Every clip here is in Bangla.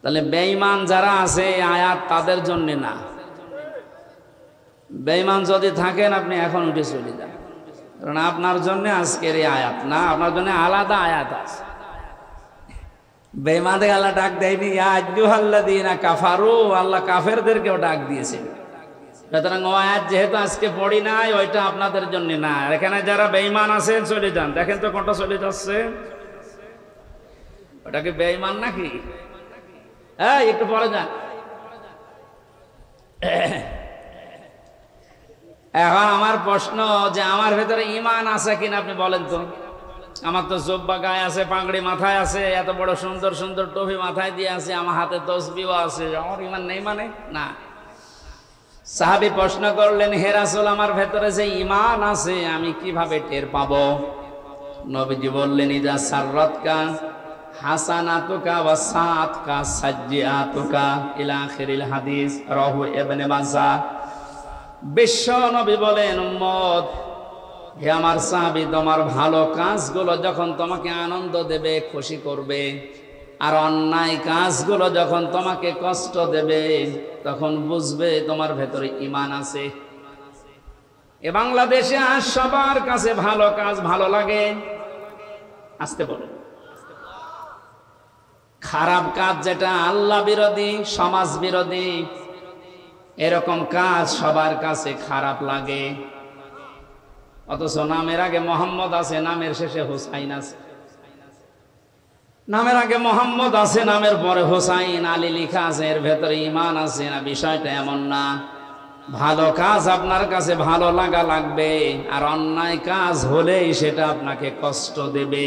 তাহলে বেঈমান যারা আছে আয়াত তাদের জন্য না। বেঈমান যদি থাকেন আপনি এখন উঠে চলে যান, কারণ আপনার জন্য আজকের এই আয়াত না, আপনার জন্য আলাদা আয়াত আছে। বেঈমানদের আল্লাহ ডাক দেয়নি, ইয়া আইয়ুহাল্লাযীনা কাফারু, আল্লাহ কাফেরদেরকেও ডাক দিয়েছেন। সুতরাং ও আয়াত যেহেতু আজকে পড়ি নাই, ওইটা আপনাদের জন্য না। এখানে যারা বেঈমান আছেন চলে যান। দেখেন তো কোনটা চলে যাচ্ছে, ওটা কি বেঈমান নাকি? হ্যাঁ, একটু পরে যান। এখন আমার প্রশ্ন যে আমার ভেতরে ঈমান আছে কিনা আপনি বলেন তো। আমার তো জুব্বা গায়ে আছে, পাগড়ি মাথায় আছে, এত বড় সুন্দর সুন্দর টুপি মাথায় দিয়ে আছে, আমার হাতে তসবিহও আছে, আমার ঈমান নেই মানে? না। সাহাবী প্রশ্ন করলেন, হে রাসূল, আমার ভেতরে যে ঈমান আছে আমি কিভাবে টের পাবো? নবীজি বললেন, ইজা সাররাতকা হাসানাতুকা ওয়া সাআতকা সাজ্জিআতুকা ইলা আখিরিল হাদিস, রাহু ইবনে মাজাহ। বিশ্ব নবী বলেন, উম্মত, হে আমার সাহাবী, তোমার ভালো কাজগুলো যখন তোমাকে আনন্দ দেবে, খুশি করবে, আর অন্যায় কাজগুলো যখন তোমাকে কষ্ট দেবে, তখন বুঝবে তোমার ভেতরে ঈমান আছে। এ বাংলাদেশে আজ সবার কাছে ভালো কাজ ভালো লাগে, আসতে বলো। খারাপ কাজ যেটা আল্লাহ বিরোধী, সমাজ বিরোধী, এরকম কাজ সবার কাছে খারাপ লাগে। অথচ নামের আগে মোহাম্মদ আছে, নামের শেষে হুসাইন আছে। নামের আগে মোহাম্মদ আছে, নামের পরে হুসাইন আলী লেখা আছে, এর ভেতরে ঈমান আছে না? বিষয়টা এমন না। ভালো কাজ আপনার কাছে ভালো লাগা লাগবে, আর অন্যায় কাজ হলেই সেটা আপনাকে কষ্ট দেবে।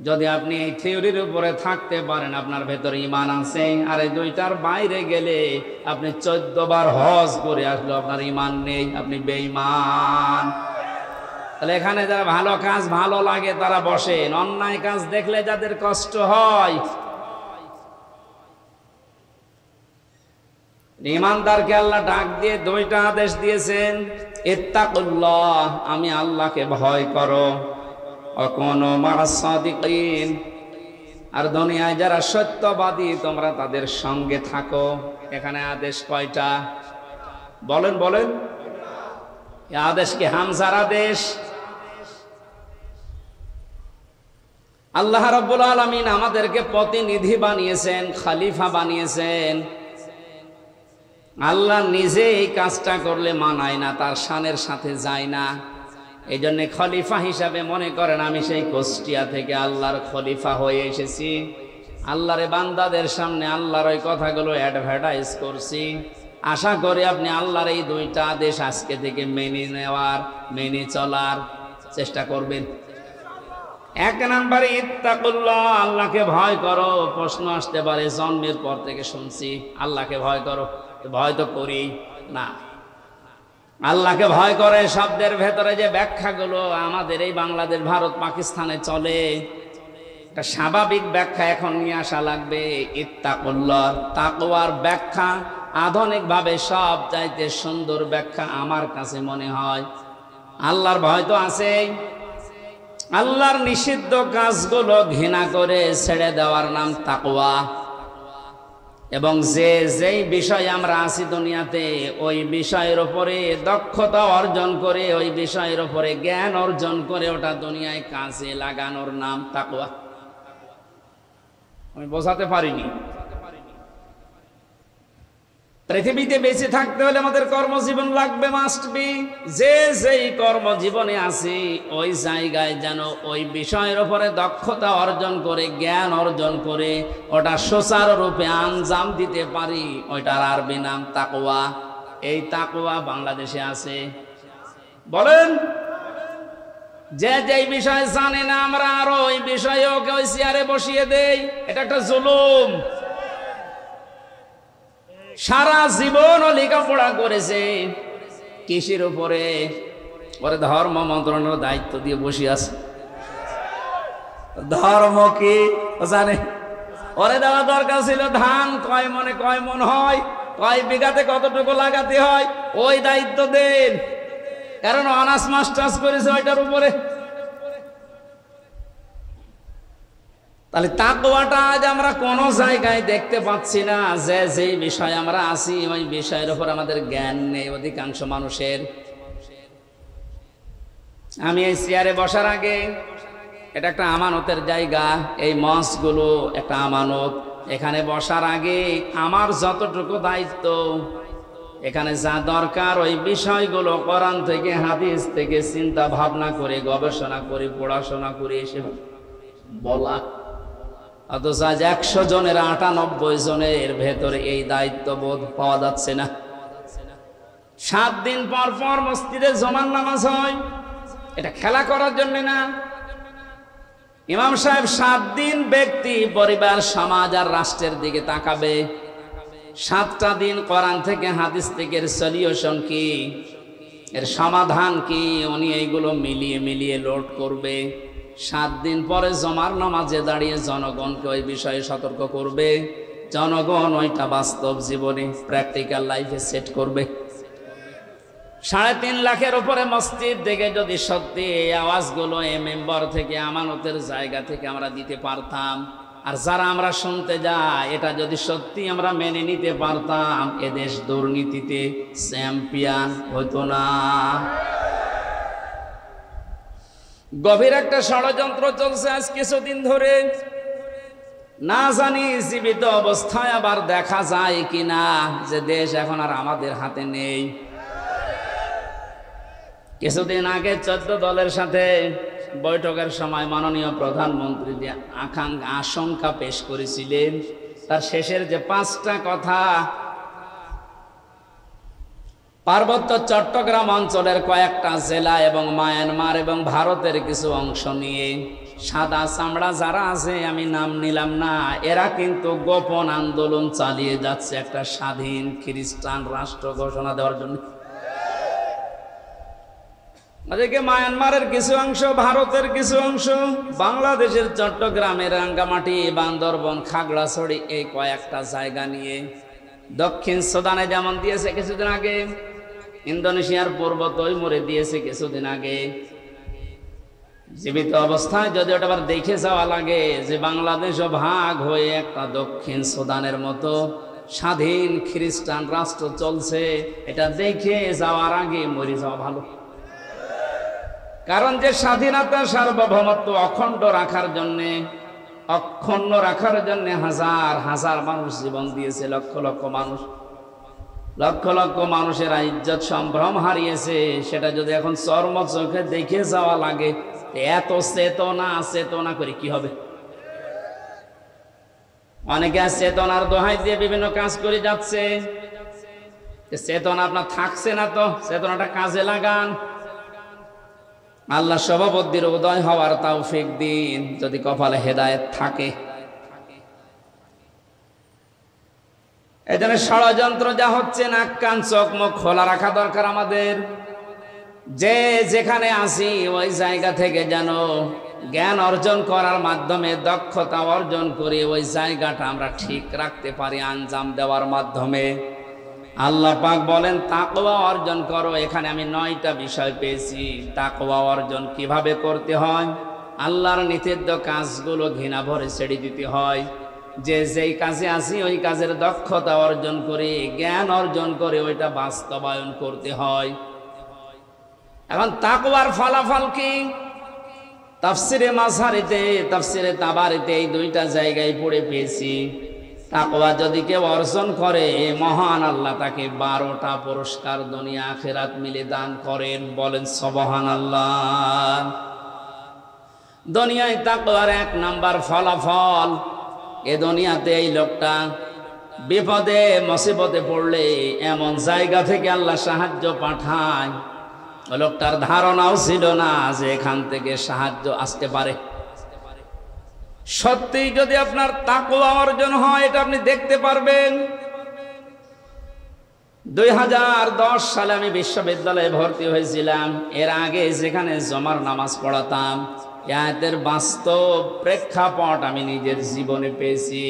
যদি আপনি এই থিওরির উপরে থাকতে পারেন আপনার ভেতরে ঈমান আছে, আর এই দুইটার বাইরে গেলে আপনি 14 বার হজ করে আসলো আপনার ঈমান নেই, আপনি বেঈমান। তাহলে এখানে যারা ভালো কাজ ভালো লাগে তারা বসেন, অন্যায় কাজ দেখলে যাদের কষ্ট হয়, ঈমানদারকে আল্লাহ ডাক দিয়ে দুইটা আদেশ দিয়েছেন, ইত্তাকুল্লাহ, আমি আল্লাহকে ভয় করো, ওয়াকুনু মা'আস সাদিকিন, আর দুনিয়ায় যারা সত্যবাদী তোমরা তাদের সঙ্গে থাকো। এখানে আদেশ কয়টা বলেন বলেন? এই আদেশ কি হামজার আদেশ? আল্লাহ রাব্বুল আলামিন আমাদেরকে প্রতিনিধি বানিয়েছেন, খলিফা বানিয়েছেন। আল্লাহ নিজে এই কাজটা করলে মানায় না, তার শানের সাথে যায় না। এই জন্য খলিফা হিসাবে মনে করেন আমি সেই কুষ্টিয়া থেকে আল্লাহর খলিফা হয়ে এসেছি, আল্লাহর বান্দাদের সামনে আল্লাহর ওই কথাগুলো অ্যাডভার্টাইজ করছি। আশা করি আপনি আল্লাহর এই দুইটা আদেশ আজকে থেকে মেনে নেওয়ার, মেনে চলার চেষ্টা করবেন। এক নম্বরে ইত্তাকুল্লাহ, আল্লাহকে ভয় করো। প্রশ্ন আসতে পারে, জন্মের পর থেকে শুনছি আল্লাহকে ভয় করো, ভয় তো করি না। আল্লাহকে ভয় করে শব্দের ভেতরে যে ব্যাখ্যাগুলো আমাদের এই বাংলাদেশ, ভারত, পাকিস্তানে চলে, একটা স্বাভাবিক ব্যাখ্যা এখন নিয়ে আসা লাগবে। ইত্তাকুল্লাহ, তাকওয়ার ব্যাখ্যা আধুনিকভাবে সব চাইতে সুন্দর ব্যাখ্যা আমার কাছে মনে হয়। আল্লাহর ভয় তো আছেই, আল্লাহর নিষিদ্ধ কাজগুলো ঘৃণা করে ছেড়ে দেওয়ার নাম তাকওয়া। এবং যেই বিষয়ে আমরা আছি দুনিয়াতে, ওই বিষয়ের উপরে দক্ষতা অর্জন করে, ওই বিষয়ের উপরে জ্ঞান অর্জন করে ওটা দুনিয়ায় কাজে লাগানোর নাম তাকওয়া। আমি বোঝাতে পারিনি। পৃথিবীতে বেঁচে থাকতে হলে আমাদের কর্মজীবন লাগবে, মাস্ট বি। যেই কর্মজীবনে আছি ওই জায়গায় যেন ওই বিষয়ের উপরে দক্ষতা অর্জন করে, জ্ঞান অর্জন করে ওটা সুচারুরূপে আঞ্জাম দিতে পারি, ওইটার আরবি নাম তাকওয়া। এই তাকওয়া বাংলাদেশে আছে। বলেন, যেই বিষয় জানে না আমরা আরো ওই বিষয়ে ওকে ওই চেয়ারে বসিয়ে দেই, এটা একটা জুলুম। সারা জীবন ও লেখাপড়া করেছে কৃষির উপরে, ওরে ধর্ম মন্ত্রণালয়ের দায়িত্ব দিয়ে বসে আছে। ধর্ম কি জানে? ওরে দেওয়া দরকার ছিল ধান কয় মনে কয় মন হয়, কয় বিঘাতে কতটুকু লাগাতে হয়, ওই দায়িত্ব দেন। কারণ অনার্স মাস্টার্স করেছে ওইটার উপরে। তাহলে তাকওয়াটা আজ আমরা কোনো জায়গায় দেখতে পাচ্ছি না। যে যেই বিষয় আমরা আছি ওই বিষয়ের উপর আমাদের জ্ঞান নেই অধিকাংশ মানুষের। আমি এই চেয়ারে বসার আগে, এটা একটা আমানতের জায়গা, এই মঞ্চগুলো একটা আমানত। এখানে বসার আগে আমার যতটুকু দায়িত্ব, এখানে যা দরকার ওই বিষয়গুলো কোরআন থেকে হাদিস থেকে চিন্তা ভাবনা করে গবেষণা করে পড়াশোনা করে এসে বলা। অথচ আজ 100 জনের 98 জনের ভেতরে এই দায়িত্ববোধ পাওয়া যাচ্ছে না। 7 দিন পর পর মসজিদে জুমার নামাজ হয়, এটা খেলা করার জন্য না। ইমাম সাহেব 7 দিন ব্যক্তি, পরিবার, সমাজ আর রাষ্ট্রের দিকে তাকাবে। 7টা দিন কোরআন থেকে হাদিস থেকে এর সলিউশন কি, এর সমাধান কি, উনি এইগুলো মিলিয়ে মিলিয়ে লোড করবে। 7 দিন পরে জমার নামাজে দাঁড়িয়ে জনগণকে ওই বিষয়ে সতর্ক করবে। জনগণ ওইটা বাস্তব জীবনে প্র্যাকটিক্যাল লাইফে সেট করবে। 3.5 লাখের উপরে মসজিদ দেখে যদি সত্যি এই আওয়াজগুলো এই মেম্বার থেকে আমানতের জায়গা থেকে আমরা দিতে পারতাম, আর যারা আমরা শুনতে যাই এটা যদি সত্যি আমরা মেনে নিতে পারতাম, এদেশ দুর্নীতিতে চ্যাম্পিয়ন হতো না। গভীর একটা ষড়যন্ত্র চলছে আজ কিছুদিন ধরে। না জানি জীবিত অবস্থায় আবার দেখা যায় কিনা যে দেশ এখন আর আমাদের হাতে নেই। কিছুদিন আগে 14 দলের সাথে বৈঠকের সময় মাননীয় প্রধানমন্ত্রী যে আশঙ্কা পেশ করেছিলেন, তার শেষের যে 5টা কথা, পার্বত্য চট্টগ্রাম অঞ্চলের কয়েকটা জেলা এবং মায়ানমার এবং ভারতের কিছু অংশ নিয়ে সাদা চামড়া যারা আছে, আমি নাম নিলাম না, এরা কিন্তু গোপন আন্দোলন চালিয়ে যাচ্ছে একটা স্বাধীন খ্রিস্টান রাষ্ট্র ঘোষণা দেওয়ার জন্য। ওদিকে মায়ানমারের কিছু অংশ, ভারতের কিছু অংশ, বাংলাদেশের চট্টগ্রামের রাঙ্গামাটি, বান্দরবন, খাগড়াছড়ি, এই কয়েকটা জায়গা নিয়ে, দক্ষিণ সুদানে যেমন দিয়েছে কিছুদিন আগে, ইন্দোনেশিয়ার পূর্ব তৈমুরে দিয়েছে কিছুদিন আগে। জীবিত অবস্থায় যদি ওটা আবার দেখে যাওয়া লাগে যে বাংলাদেশও ভাগ হয়ে একটা দক্ষিণ সুদানের মতো স্বাধীন খ্রিস্টান রাষ্ট্র চলছে, এটা দেখে যাওয়ার আগে মরে যাওয়া ভালো। কারণ যে স্বাধীনতা, সার্বভৌমত্ব অখণ্ড রাখার জন্যে, অক্ষুণ্ণ রাখার জন্য হাজার হাজার মানুষ জীবন দিয়েছে, লক্ষ লক্ষ মানুষ, লক্ষ লক্ষ মানুষের ইজ্জত সম্ভ্রম হারিয়েছে, সেটা যদি এখন চর্ম চোখে দেখে যাওয়া লাগে, এত চেতনা করে কি হবে? অনেকে চেতনার দোহাই দিয়ে বিভিন্ন কাজ করে যাচ্ছে। চেতনা আপনার থাকছে না, তো চেতনাটা কাজে লাগান। আল্লাহ সভাপতির উদয় হওয়ার তৌফিক দিন যদি কপালে হেদায়েত থাকে। এই জন্য ষড়যন্ত্র যা হচ্ছে, নাক কান চোখ মুখ খোলা রাখা দরকার আমাদের। যে যেখানে আসি ওই জায়গা থেকে যেন জ্ঞান অর্জন করার মাধ্যমে, দক্ষতা অর্জন করে ওই জায়গাটা আমরা ঠিক রাখতে পারি আঞ্জাম দেওয়ার মাধ্যমে। আল্লাহ পাক বলেন তাকওয়া অর্জন করো। এখানে আমি 9টা বিষয় পেয়েছি। তাকওয়া অর্জন কিভাবে করতে হয়? আল্লাহর নিষিদ্ধ কাজগুলো ঘৃণা ভরে ছেড়ে দিতে হয়। যে যেই কাজে আসি ওই কাজের দক্ষতা অর্জন করে, জ্ঞান অর্জন করে ওইটা বাস্তবায়ন করতে হয়। এখন তাকওয়ার ফলাফল কি? তাফসিরে মাঝহারিতে, তাফসিরে তাবারিতে এই 2টা জায়গায় পড়ে পেয়েছি। তাকওয়া যদি কেউ অর্জন করে, মহান আল্লাহ তাকে 12টা পুরস্কার দুনিয়া আখিরাত মিলে দান করেন। বলেন সুবহানাল্লাহ। দুনিয়ায় তাকওয়ার 1 নাম্বার ফলাফল, এ দুনিয়াতে এই লোকটা বিপদে মুসিবতে পড়লে এমন জায়গা থেকে আল্লাহ সাহায্য পাঠায়, ওই লোকটার ধারণাও ছিল না যে এখান থেকে সাহায্য আসতে পারে। সত্যি যদি আপনার তাকওয়া অর্জন হয়, এটা আপনি দেখতে পারবেন। 2010 সালে আমি বিশ্ববিদ্যালয়ে ভর্তি হয়েছিলাম। এর আগে যেখানে জমার নামাজ পড়াতাম, আয়াতের বাস্তব প্রেক্ষাপট আমি নিজের জীবনে পেয়েছি।